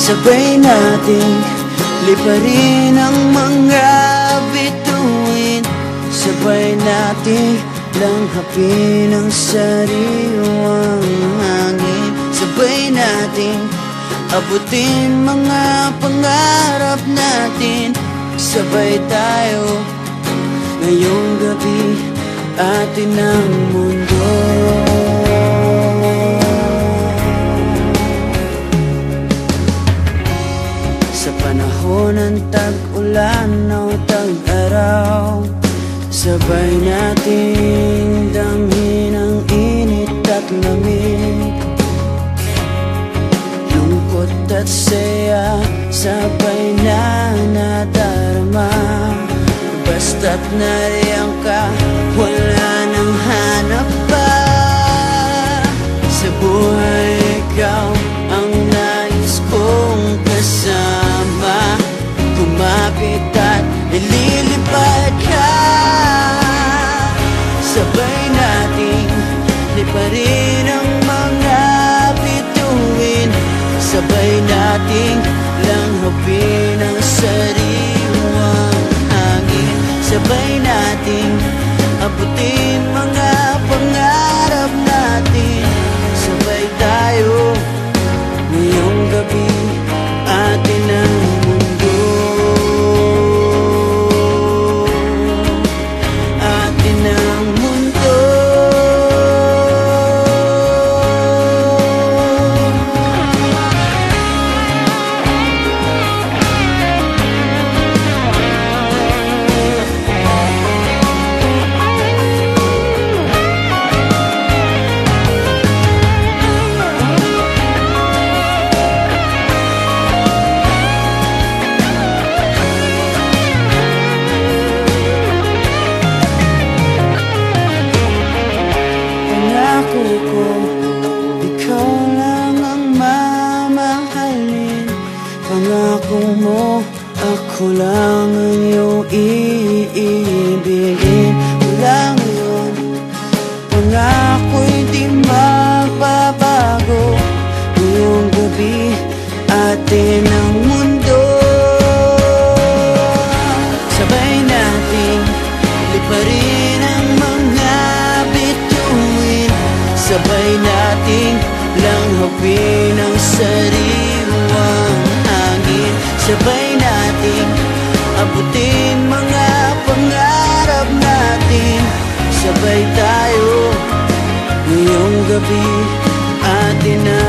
Sabay nating liparin ang mga bituin, sabay nating langhapin ang sariwang hangin, sabay nating abutin mga pangarap natin. Sabay tayo ngayong gabi, atin ang mundo. Sa panahon ng tag-ulan o tag-araw, sabay nating damhin ang init at lamig, lungkot at saya, sabay na nadarama. Basta't nariyan ka, wala nang hanap pa. Sa buhay ikaw ang nais kong kasama, kumapit at ililipad ka. Sabay nating liparin ang mga bituin, sabay nating langhapin ang sariwang hangin, sabay nating abutin mga pangarap natin. Sabay tayo ngayong gabi, atin ang mundo, atin ang mundo. Ikaw lang ang mamahalin, pangako mo ako lang ang iyong iibigin. Mula ngayon, pangako'y di magbabago, ngayong gabi atin ang mundo. Sabay nating liparin ang mga bituin, sabay nating langhapin ang sariwang hangin, sabay nating abutin mga pangarap natin. Sabay tayo ngayong gabi, atin na